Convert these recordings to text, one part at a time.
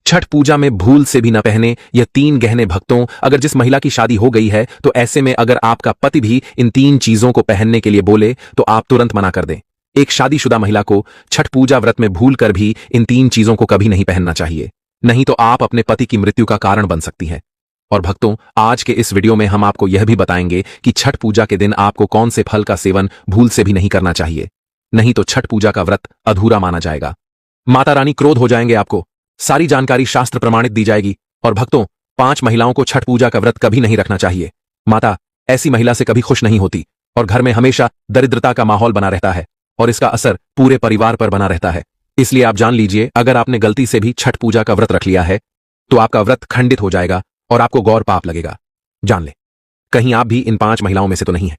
छठ पूजा में भूल से भी न पहने यह 3 गहने। भक्तों, अगर जिस महिला की शादी हो गई है तो ऐसे में अगर आपका पति भी इन 3 चीजों को पहनने के लिए बोले तो आप तुरंत मना कर दें। एक शादीशुदा महिला को छठ पूजा व्रत में भूल कर भी इन 3 चीजों को कभी नहीं पहनना चाहिए, नहीं तो आप अपने पति की मृत्यु का कारण बन सकती हैं। और भक्तों, आज के इस वीडियो में हम आपको यह भी बताएंगे कि छठ पूजा के दिन आपको कौन से फल का सेवन भूल से भी नहीं करना चाहिए, नहीं तो छठ पूजा का व्रत अधूरा माना जाएगा। माता रानी क्रोध हो जाएंगे आपको। सारी जानकारी शास्त्र प्रमाणित दी जाएगी। और भक्तों, 5 महिलाओं को छठ पूजा का व्रत कभी नहीं रखना चाहिए। माता ऐसी महिला से कभी खुश नहीं होती और घर में हमेशा दरिद्रता का माहौल बना रहता है और इसका असर पूरे परिवार पर बना रहता है। इसलिए आप जान लीजिए, अगर आपने गलती से भी छठ पूजा का व्रत रख लिया है तो आपका व्रत खंडित हो जाएगा और आपको गौर पाप लगेगा। जान ले, कहीं आप भी इन 5 महिलाओं में से तो नहीं है।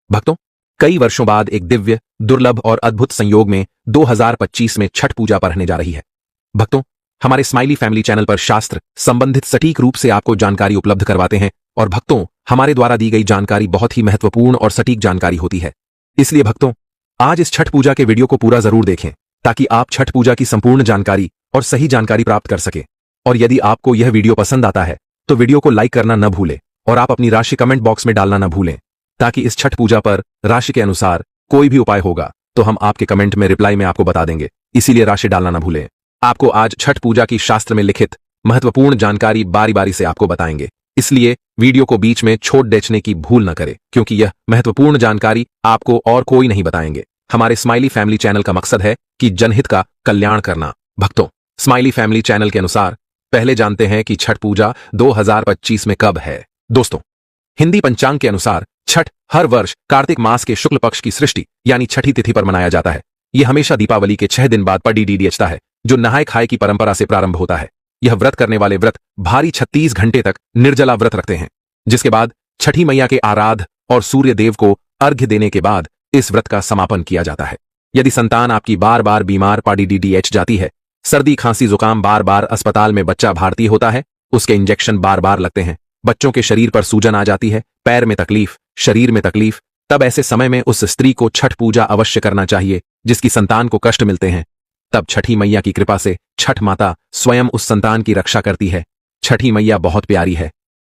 भक्तों, कई वर्षों बाद एक दिव्य, दुर्लभ और अद्भुत संयोग में 2025 में छठ पूजा पर रहने जा रही है। भक्तों, हमारे स्माइली फैमिली चैनल पर शास्त्र संबंधित सटीक रूप से आपको जानकारी उपलब्ध करवाते हैं। और भक्तों, हमारे द्वारा दी गई जानकारी बहुत ही महत्वपूर्ण और सटीक जानकारी होती है। इसलिए भक्तों, आज इस छठ पूजा के वीडियो को पूरा जरूर देखें ताकि आप छठ पूजा की संपूर्ण जानकारी और सही जानकारी प्राप्त कर सकें। और यदि आपको यह वीडियो पसंद आता है तो वीडियो को लाइक करना न भूलें और आप अपनी राशि कमेंट बॉक्स में डालना न भूलें, ताकि इस छठ पूजा पर राशि के अनुसार कोई भी उपाय होगा तो हम आपके कमेंट में रिप्लाई में आपको बता देंगे। इसीलिए राशि डालना न भूलें। आपको आज छठ पूजा की शास्त्र में लिखित महत्वपूर्ण जानकारी बारी बारी से आपको बताएंगे, इसलिए वीडियो को बीच में छोड़ देने की भूल न करें, क्योंकि यह महत्वपूर्ण जानकारी आपको और कोई नहीं बताएंगे। हमारे स्माइली फैमिली चैनल का मकसद है कि जनहित का कल्याण करना। भक्तों, स्माइली फैमिली चैनल के अनुसार पहले जानते हैं कि छठ पूजा 2025 में कब है। दोस्तों, हिंदी पंचांग के अनुसार छठ हर वर्ष कार्तिक मास के शुक्ल पक्ष की सृष्टि यानी छठी तिथि पर मनाया जाता है। यह हमेशा दीपावली के 6 दिन बाद पड़ता है, जो नहाय खाए की परंपरा से प्रारंभ होता है। यह व्रत करने वाले व्रत भारी 36 घंटे तक निर्जला व्रत रखते हैं, जिसके बाद छठी मैया के आराध और सूर्य देव को अर्घ्य देने के बाद इस व्रत का समापन किया जाता है। यदि संतान आपकी बार बार बीमार पड़ जाती है, सर्दी खांसी जुकाम बार बार अस्पताल में बच्चा भारतीय होता है, उसके इंजेक्शन बार बार लगते हैं, बच्चों के शरीर पर सूजन आ जाती है, पैर में तकलीफ, शरीर में तकलीफ, तब ऐसे समय में उस स्त्री को छठ पूजा अवश्य करना चाहिए जिसकी संतान को कष्ट मिलते हैं। तब छठी मैया की कृपा से छठ माता स्वयं उस संतान की रक्षा करती है। छठी मैया बहुत प्यारी है,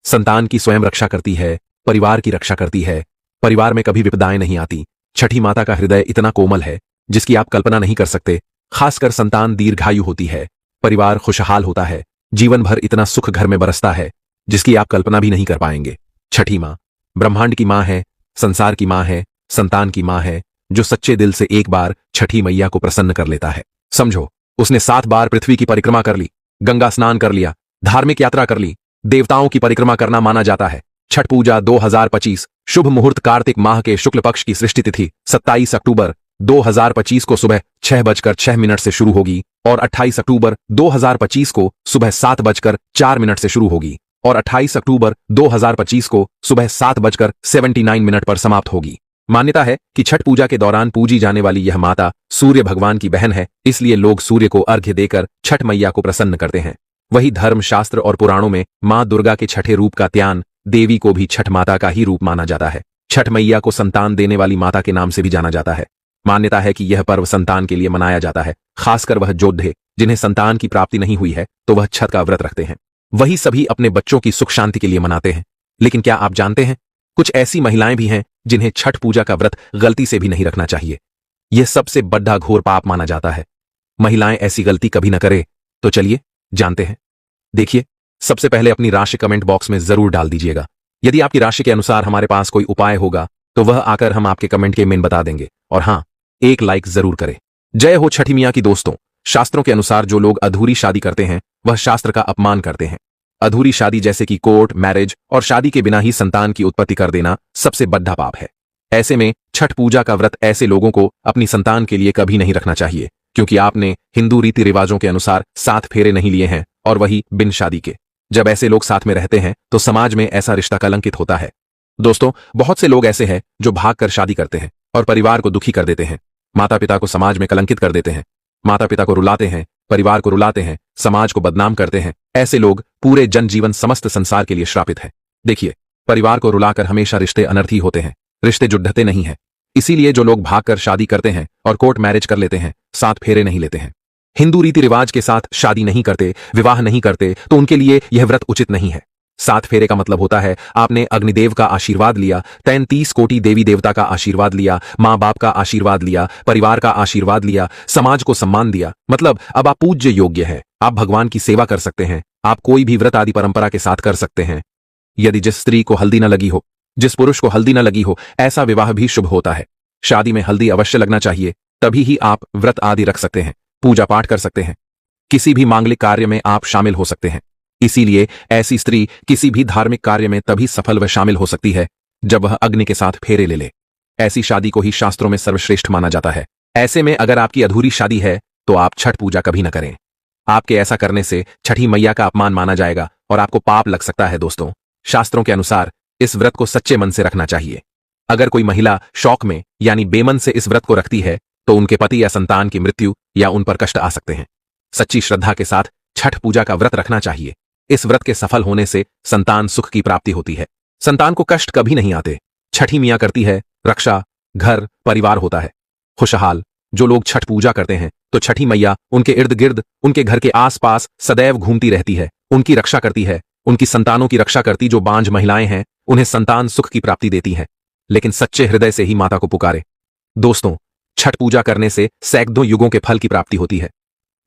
संतान की स्वयं रक्षा करती है, परिवार की रक्षा करती है, परिवार में कभी विपदाएं नहीं आती। छठी माता का हृदय इतना कोमल है जिसकी आप कल्पना नहीं कर सकते। खासकर संतान दीर्घायु होती है, परिवार खुशहाल होता है, जीवन भर इतना सुख घर में बरसता है जिसकी आप कल्पना भी नहीं कर पाएंगे। छठी माँ ब्रह्मांड की माँ है, संसार की माँ है, संतान की माँ है, जो सच्चे दिल से एक बार छठी मैया को प्रसन्न कर लेता है। समझो, उसने 7 बार पृथ्वी की परिक्रमा कर ली, गंगा स्नान कर लिया, धार्मिक यात्रा कर ली, देवताओं की परिक्रमा करना माना जाता है। छठ पूजा 2025 शुभ मुहूर्त कार्तिक माह के शुक्ल पक्ष की सृष्टि तिथि 27 अक्टूबर 2025 को सुबह 6:06 से शुरू होगी और 28 अक्टूबर 2025 को सुबह 7:04 से शुरू होगी और 28 अक्टूबर 2025 को सुबह 7:79 पर समाप्त होगी। मान्यता है कि छठ पूजा के दौरान पूजी जाने वाली यह माता सूर्य भगवान की बहन है, इसलिए लोग सूर्य को अर्घ्य देकर छठ मैया को प्रसन्न करते हैं। वही धर्म शास्त्र और पुराणों में मां दुर्गा के छठे रूप का त्यान देवी को भी छठ माता का ही रूप माना जाता है। छठ मैया को संतान देने वाली माता के नाम से भी जाना जाता है। मान्यता है कि यह पर्व संतान के लिए मनाया जाता है, खासकर वह योद्धे जिन्हें संतान की प्राप्ति नहीं हुई है तो वह छठ का व्रत रखते हैं। वही सभी अपने बच्चों की सुख शांति के लिए मनाते हैं। लेकिन क्या आप जानते हैं, कुछ ऐसी महिलाएं भी हैं जिन्हें छठ पूजा का व्रत गलती से भी नहीं रखना चाहिए। यह सबसे बड़ा घोर पाप माना जाता है। महिलाएं ऐसी गलती कभी न करें, तो चलिए जानते हैं। देखिए, सबसे पहले अपनी राशि कमेंट बॉक्स में जरूर डाल दीजिएगा। यदि आपकी राशि के अनुसार हमारे पास कोई उपाय होगा तो वह आकर हम आपके कमेंट के में बता देंगे। और हाँ, एक लाइक जरूर करें। जय हो छठी मियाँ की। दोस्तों, शास्त्रों के अनुसार जो लोग अधूरी शादी करते हैं वह शास्त्र का अपमान करते हैं। अधूरी शादी जैसे कि कोर्ट मैरिज और शादी के बिना ही संतान की उत्पत्ति कर देना सबसे बड़ा पाप है। ऐसे में छठ पूजा का व्रत ऐसे लोगों को अपनी संतान के लिए कभी नहीं रखना चाहिए, क्योंकि आपने हिंदू रीति रिवाजों के अनुसार 7 फेरे नहीं लिए हैं और वही बिन शादी के। जब ऐसे लोग साथ में रहते हैं तो समाज में ऐसा रिश्ता कलंकित होता है। दोस्तों, बहुत से लोग ऐसे हैं जो भागकर शादी करते हैं और परिवार को दुखी कर देते हैं, माता पिता को समाज में कलंकित कर देते हैं, माता पिता को रुलाते हैं, परिवार को रुलाते हैं, समाज को बदनाम करते हैं। ऐसे लोग पूरे जनजीवन समस्त संसार के लिए श्रापित है। देखिए, परिवार को रुलाकर हमेशा रिश्ते अनर्थी होते हैं, रिश्ते जुड़ते नहीं हैं। इसीलिए जो लोग भागकर शादी करते हैं और कोर्ट मैरिज कर लेते हैं, 7 फेरे नहीं लेते हैं, हिंदू रीति रिवाज के साथ शादी नहीं करते, विवाह नहीं करते, तो उनके लिए यह व्रत उचित नहीं है। 7 फेरे का मतलब होता है आपने अग्निदेव का आशीर्वाद लिया, 33 कोटि देवी देवता का आशीर्वाद लिया, माँ बाप का आशीर्वाद लिया, परिवार का आशीर्वाद लिया, समाज को सम्मान दिया। मतलब अब आप पूज्य योग्य हैं, आप भगवान की सेवा कर सकते हैं, आप कोई भी व्रत आदि परंपरा के साथ कर सकते हैं। यदि जिस स्त्री को हल्दी न लगी हो, जिस पुरुष को हल्दी न लगी हो, ऐसा विवाह भी शुभ होता है। शादी में हल्दी अवश्य लगना चाहिए, तभी ही आप व्रत आदि रख सकते हैं, पूजा पाठ कर सकते हैं, किसी भी मांगलिक कार्य में आप शामिल हो सकते हैं। इसीलिए ऐसी स्त्री किसी भी धार्मिक कार्य में तभी सफल व शामिल हो सकती है जब वह अग्नि के साथ फेरे ले ले। ऐसी शादी को ही शास्त्रों में सर्वश्रेष्ठ माना जाता है। ऐसे में अगर आपकी अधूरी शादी है तो आप छठ पूजा कभी न करें। आपके ऐसा करने से छठी मैया का अपमान माना जाएगा और आपको पाप लग सकता है। दोस्तों, शास्त्रों के अनुसार इस व्रत को सच्चे मन से रखना चाहिए। अगर कोई महिला शौक में यानी बेमन से इस व्रत को रखती है तो उनके पति या संतान की मृत्यु या उन पर कष्ट आ सकते हैं। सच्ची श्रद्धा के साथ छठ पूजा का व्रत रखना चाहिए। इस व्रत के सफल होने से संतान सुख की प्राप्ति होती है, संतान को कष्ट कभी नहीं आते। छठी मियां करती है रक्षा, घर परिवार होता है खुशहाल। जो लोग छठ पूजा करते हैं तो छठी मैया उनके इर्द गिर्द, उनके घर के आसपास सदैव घूमती रहती है, उनकी रक्षा करती है, उनकी संतानों की रक्षा करती। जो बांझ महिलाएं हैं उन्हें संतान सुख की प्राप्ति देती है, लेकिन सच्चे हृदय से ही माता को पुकारे। दोस्तों, छठ पूजा करने से सैकड़ों युगों के फल की प्राप्ति होती है,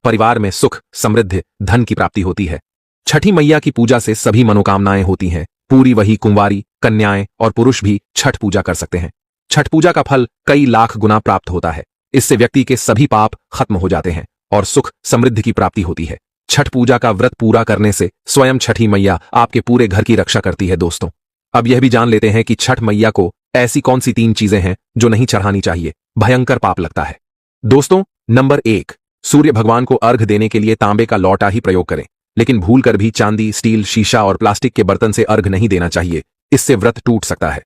परिवार में सुख समृद्धि धन की प्राप्ति होती है। छठी मैया की पूजा से सभी मनोकामनाएं होती हैं। पूरी वही कुंवारी, कन्याएं और पुरुष भी छठ पूजा कर सकते हैं। छठ पूजा का फल कई लाख गुना प्राप्त होता है। इससे व्यक्ति के सभी पाप खत्म हो जाते हैं और सुख समृद्धि की प्राप्ति होती है। छठ पूजा का व्रत पूरा करने से स्वयं छठी मैया आपके पूरे घर की रक्षा करती है। दोस्तों, अब यह भी जान लेते हैं कि छठ मैया को ऐसी कौन सी 3 चीजें हैं जो नहीं चढ़ानी चाहिए, भयंकर पाप लगता है। दोस्तों, नंबर 1, सूर्य भगवान को अर्घ देने के लिए तांबे का लौटा ही प्रयोग करें, लेकिन भूलकर भी चांदी, स्टील, शीशा और प्लास्टिक के बर्तन से अर्घ नहीं देना चाहिए, इससे व्रत टूट सकता है।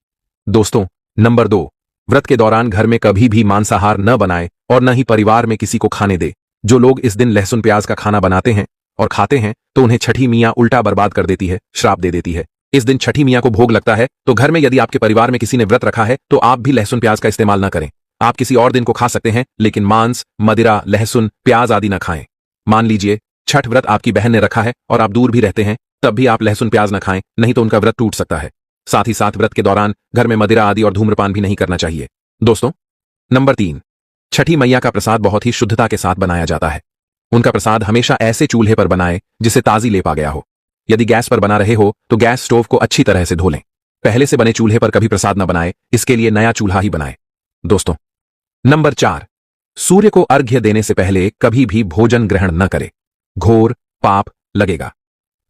दोस्तों, नंबर 2, व्रत के दौरान घर में कभी भी मांसाहार न बनाए और न ही परिवार में किसी को खाने दे। जो लोग इस दिन लहसुन प्याज का खाना बनाते हैं और खाते हैं तो उन्हें छठी मियां उल्टा बर्बाद कर देती है, श्राप दे देती है। इस दिन छठी मियां को भोग लगता है, तो घर में यदि आपके परिवार में किसी ने व्रत रखा है तो आप भी लहसुन प्याज का इस्तेमाल न करें। आप किसी और दिन को खा सकते हैं, लेकिन मांस, मदिरा, लहसुन प्याज आदि न खाएं। मान लीजिए छठ व्रत आपकी बहन ने रखा है और आप दूर भी रहते हैं, तब भी आप लहसुन प्याज न खाएं, नहीं तो उनका व्रत टूट सकता है। साथ ही साथ व्रत के दौरान घर में मदिरा आदि और धूम्रपान भी नहीं करना चाहिए। दोस्तों, नंबर 3, छठी मैया का प्रसाद बहुत ही शुद्धता के साथ बनाया जाता है। उनका प्रसाद हमेशा ऐसे चूल्हे पर बनाएं जिसे ताजी लेपा गया हो। यदि गैस पर बना रहे हो तो गैस स्टोव को अच्छी तरह से धो लें। पहले से बने चूल्हे पर कभी प्रसाद न बनाए, इसके लिए नया चूल्हा ही बनाए। दोस्तों, नंबर 4, सूर्य को अर्घ्य देने से पहले कभी भी भोजन ग्रहण न करें, घोर पाप लगेगा।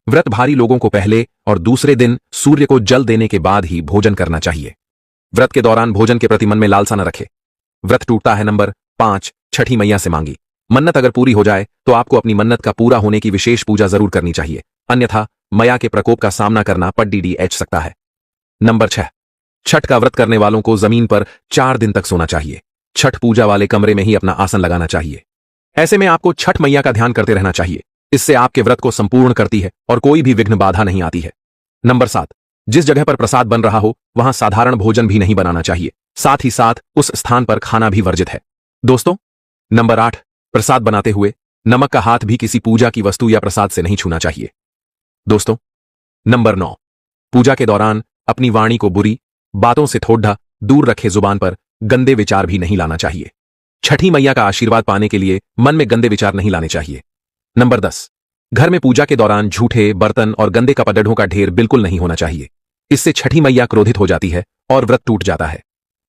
व्रत भारी लोगों को पहले और दूसरे दिन सूर्य को जल देने के बाद ही भोजन करना चाहिए। व्रत के दौरान भोजन के प्रति मन में लालसा न रखे, व्रत टूटता है। नंबर 5, छठी मैया से मांगी मन्नत अगर पूरी हो जाए तो आपको अपनी मन्नत का पूरा होने की विशेष पूजा जरूर करनी चाहिए, अन्यथा मैया के प्रकोप का सामना करना पड्डीडीएच सकता है। नंबर 6, छठ का व्रत करने वालों को जमीन पर 4 दिन तक सोना चाहिए। छठ पूजा वाले कमरे में ही अपना आसन लगाना चाहिए। ऐसे में आपको छठ मैया का ध्यान करते रहना चाहिए, इससे आपके व्रत को संपूर्ण करती है और कोई भी विघ्न बाधा नहीं आती है। नंबर 7, जिस जगह पर प्रसाद बन रहा हो वहां साधारण भोजन भी नहीं बनाना चाहिए, साथ ही साथ उस स्थान पर खाना भी वर्जित है। दोस्तों, नंबर 8, प्रसाद बनाते हुए नमक का हाथ भी किसी पूजा की वस्तु या प्रसाद से नहीं छूना चाहिए। दोस्तों, नंबर 9, पूजा के दौरान अपनी वाणी को बुरी बातों से थोड़ा दूर रखे, जुबान पर गंदे विचार भी नहीं लाना चाहिए। छठी मैया का आशीर्वाद पाने के लिए मन में गंदे विचार नहीं लाने चाहिए। नंबर 10, घर में पूजा के दौरान झूठे बर्तन और गंदे कपड़ों का ढेर बिल्कुल नहीं होना चाहिए, इससे छठी मैया क्रोधित हो जाती है और व्रत टूट जाता है।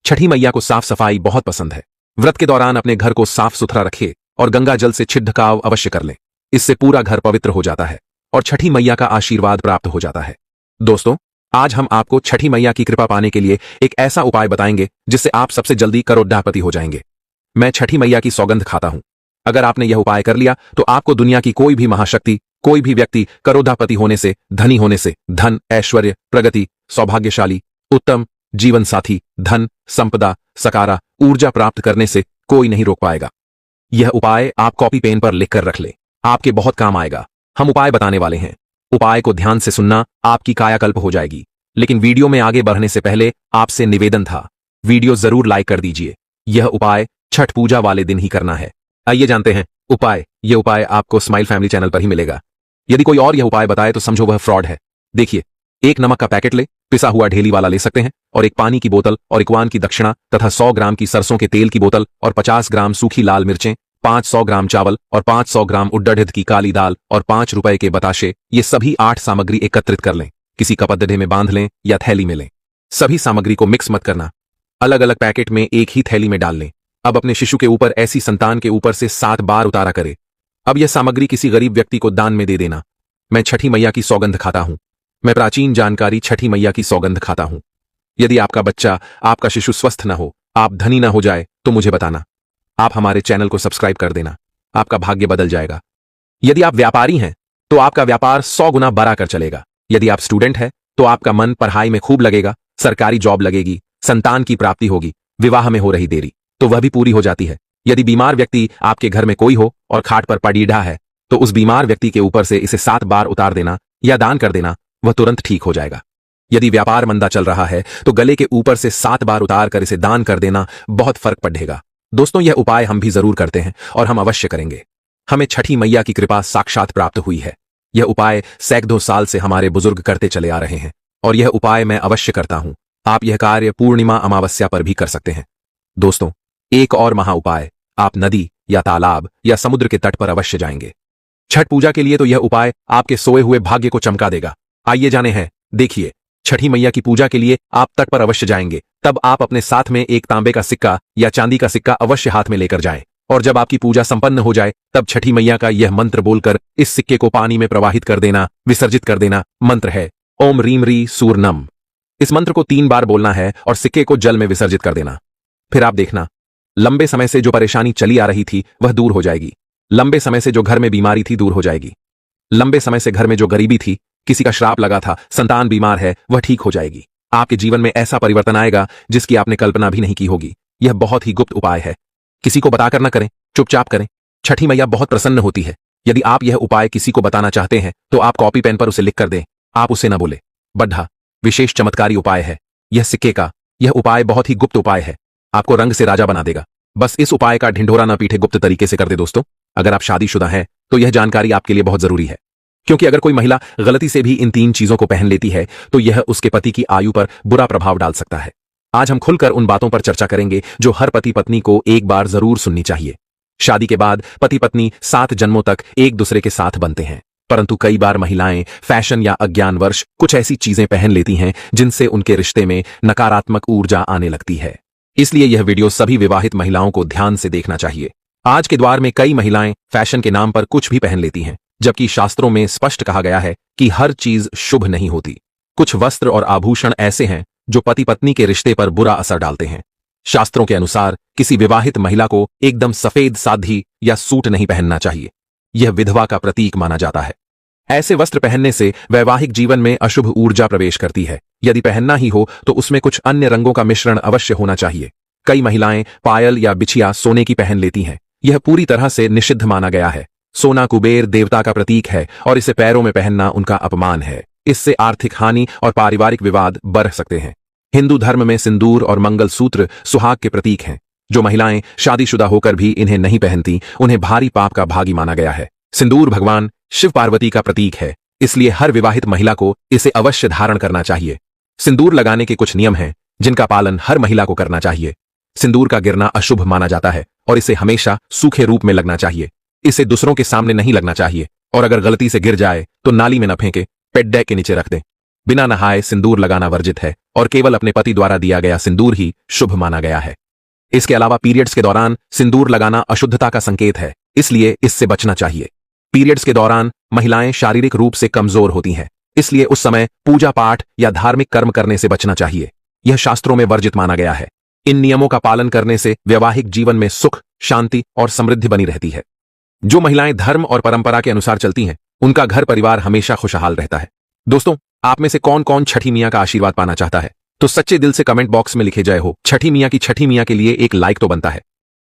छठी मैया को साफ सफाई बहुत पसंद है। व्रत के दौरान अपने घर को साफ सुथरा रखे और गंगा जल से छिड़काव अवश्य कर लें, इससे पूरा घर पवित्र हो जाता है और छठी मैया का आशीर्वाद प्राप्त हो जाता है। दोस्तों, आज हम आपको छठी मैया की कृपा पाने के लिए एक ऐसा उपाय बताएंगे जिससे आप सबसे जल्दी करोड़पति हो जाएंगे। मैं छठी मैया की सौगंध खाता हूं, अगर आपने यह उपाय कर लिया तो आपको दुनिया की कोई भी महाशक्ति, कोई भी व्यक्ति करोड़पति होने से, धनी होने से, धन, ऐश्वर्य, प्रगति, सौभाग्यशाली, उत्तम जीवन साथी, धन, संपदा, सकारा, ऊर्जा प्राप्त करने से कोई नहीं रोक पाएगा। यह उपाय आप कॉपी पेन पर लिखकर रख ले, आपके बहुत काम आएगा। हम उपाय बताने वाले हैं, उपाय को ध्यान से सुनना, आपकी कायाकल्प हो जाएगी। लेकिन वीडियो में आगे बढ़ने से पहले आपसे निवेदन था, वीडियो जरूर लाइक कर दीजिए। यह उपाय छठ पूजा वाले दिन ही करना है। आइए जानते हैं उपाय, ये उपाय आपको स्माइल फैमिली चैनल पर ही मिलेगा। यदि कोई और यह उपाय बताए तो समझो वह फ्रॉड है। देखिए, एक नमक का पैकेट ले, पिसा हुआ ढेली वाला ले सकते हैं, और एक पानी की बोतल और इक्वान की दक्षिणा तथा 100 ग्राम की सरसों के तेल की बोतल और 50 ग्राम सूखी लाल मिर्चें, 500 ग्राम चावल और 500 ग्राम उड़द की काली दाल और 5 रुपए के बताशे, ये सभी 8 सामग्री एकत्रित कर लें। किसी कपड़े में बांध लें या थैली में लें। सभी सामग्री को मिक्स मत करना, अलग अलग पैकेट में एक ही थैली में डाल लें। अब अपने शिशु के ऊपर ऐसी संतान के ऊपर से 7 बार उतारा करे। अब यह सामग्री किसी गरीब व्यक्ति को दान में दे देना। मैं छठी मैया की सौगंध खाता हूं। मैं प्राचीन जानकारी छठी मैया की सौगंध खाता हूं। यदि आपका बच्चा, आपका शिशु स्वस्थ न हो, आप धनी न हो जाए तो मुझे बताना। आप हमारे चैनल को सब्सक्राइब कर देना, आपका भाग्य बदल जाएगा। यदि आप व्यापारी हैं तो आपका व्यापार 100 गुना बढ़ा कर चलेगा। यदि आप स्टूडेंट हैं तो आपका मन पढ़ाई में खूब लगेगा, सरकारी जॉब लगेगी, संतान की प्राप्ति होगी, विवाह में हो रही देरी तो वह भी पूरी हो जाती है। यदि बीमार व्यक्ति आपके घर में कोई हो और खाट पर पड़ीढ़ा है तो उस बीमार व्यक्ति के ऊपर से इसे 7 बार उतार देना या दान कर देना, वह तुरंत ठीक हो जाएगा। यदि व्यापार मंदा चल रहा है तो गले के ऊपर से 7 बार उतार कर इसे दान कर देना, बहुत फर्क पड़ेगा। दोस्तों, यह उपाय हम भी जरूर करते हैं और हम अवश्य करेंगे। हमें छठी मैया की कृपा साक्षात प्राप्त हुई है। यह उपाय सैकड़ों साल से हमारे बुजुर्ग करते चले आ रहे हैं और यह उपाय मैं अवश्य करता हूं। आप यह कार्य पूर्णिमा अमावस्या पर भी कर सकते हैं। दोस्तों, एक और महा उपाय, आप नदी या तालाब या समुद्र के तट पर अवश्य जाएंगे। छठ पूजा के लिए तो यह उपाय आपके सोए हुए भाग्य को चमका देगा। आइए जाने हैं। देखिए, छठी मैया की पूजा के लिए आप तट पर अवश्य जाएंगे। तब आप अपने साथ में एक तांबे का सिक्का या चांदी का सिक्का अवश्य हाथ में लेकर जाएं। और जब आपकी पूजा संपन्न हो जाए तब छठी मैया का यह मंत्र बोलकर इस सिक्के को पानी में प्रवाहित कर देना, विसर्जित कर देना। मंत्र है ओम रीम री सूर्णम। इस मंत्र को 3 बार बोलना है और सिक्के को जल में विसर्जित कर देना। फिर आप देखना, लंबे समय से जो परेशानी चली आ रही थी वह दूर हो जाएगी। लंबे समय से जो घर में बीमारी थी दूर हो जाएगी। लंबे समय से घर में जो गरीबी थी, किसी का श्राप लगा था, संतान बीमार है, वह ठीक हो जाएगी। आपके जीवन में ऐसा परिवर्तन आएगा जिसकी आपने कल्पना भी नहीं की होगी। यह बहुत ही गुप्त उपाय है, किसी को बताकर न करें, चुपचाप करें। छठी मैया बहुत प्रसन्न होती है। यदि आप यह उपाय किसी को बताना चाहते हैं तो आप कॉपी पेन पर उसे लिख कर दें। आप उसे न बोले। बढ़ा विशेष चमत्कारी उपाय है यह सिक्के का। यह उपाय बहुत ही गुप्त उपाय है, आपको रंग से राजा बना देगा। बस इस उपाय का ढिंढोरा न पीठे, गुप्त तरीके से कर दे। दोस्तों, अगर आप शादीशुदा हैं तो यह जानकारी आपके लिए बहुत जरूरी है, क्योंकि अगर कोई महिला गलती से भी इन 3 चीजों को पहन लेती है तो यह उसके पति की आयु पर बुरा प्रभाव डाल सकता है। आज हम खुलकर उन बातों पर चर्चा करेंगे जो हर पति पत्नी को एक बार जरूर सुननी चाहिए। शादी के बाद पति पत्नी 7 जन्मों तक एक दूसरे के साथ बनते हैं, परंतु कई बार महिलाएं फैशन या अज्ञानवश कुछ ऐसी चीजें पहन लेती हैं जिनसे उनके रिश्ते में नकारात्मक ऊर्जा आने लगती है। इसलिए यह वीडियो सभी विवाहित महिलाओं को ध्यान से देखना चाहिए। आज के दौर में कई महिलाएं फैशन के नाम पर कुछ भी पहन लेती हैं, जबकि शास्त्रों में स्पष्ट कहा गया है कि हर चीज शुभ नहीं होती। कुछ वस्त्र और आभूषण ऐसे हैं जो पति पत्नी के रिश्ते पर बुरा असर डालते हैं। शास्त्रों के अनुसार किसी विवाहित महिला को एकदम सफेद साधी या सूट नहीं पहनना चाहिए। यह विधवा का प्रतीक माना जाता है। ऐसे वस्त्र पहनने से वैवाहिक जीवन में अशुभ ऊर्जा प्रवेश करती है। यदि पहनना ही हो तो उसमें कुछ अन्य रंगों का मिश्रण अवश्य होना चाहिए। कई महिलाएं पायल या बिछिया सोने की पहन लेती हैं। यह पूरी तरह से निषिद्ध माना गया है। सोना कुबेर देवता का प्रतीक है और इसे पैरों में पहनना उनका अपमान है। इससे आर्थिक हानि और पारिवारिक विवाद बढ़ सकते हैं। हिंदू धर्म में सिंदूर और मंगलसूत्र सुहाग के प्रतीक हैं। जो महिलाएं शादीशुदा होकर भी इन्हें नहीं पहनती उन्हें भारी पाप का भागी माना गया है। सिंदूर भगवान शिव पार्वती का प्रतीक है, इसलिए हर विवाहित महिला को इसे अवश्य धारण करना चाहिए। सिंदूर लगाने के कुछ नियम हैं जिनका पालन हर महिला को करना चाहिए। सिंदूर का गिरना अशुभ माना जाता है और इसे हमेशा सूखे रूप में लगना चाहिए। इसे दूसरों के सामने नहीं लगना चाहिए और अगर गलती से गिर जाए तो नाली में न फेंके, पेड्डे के नीचे रख दें। बिना नहाए सिंदूर लगाना वर्जित है और केवल अपने पति द्वारा दिया गया सिंदूर ही शुभ माना गया है। इसके अलावा पीरियड्स के दौरान सिंदूर लगाना अशुद्धता का संकेत है, इसलिए इससे बचना चाहिए। पीरियड्स के दौरान महिलाएं शारीरिक रूप से कमजोर होती हैं, इसलिए उस समय पूजा पाठ या धार्मिक कर्म करने से बचना चाहिए। यह शास्त्रों में वर्जित माना गया है। इन नियमों का पालन करने से वैवाहिक जीवन में सुख, शांति और समृद्धि बनी रहती है। जो महिलाएं धर्म और परंपरा के अनुसार चलती हैं उनका घर परिवार हमेशा खुशहाल रहता है। दोस्तों, आप में से कौन कौन छठी मियां का आशीर्वाद पाना चाहता है तो सच्चे दिल से कमेंट बॉक्स में लिखे जय हो। छठी मियां की छठी मियां के लिए एक लाइक तो बनता है।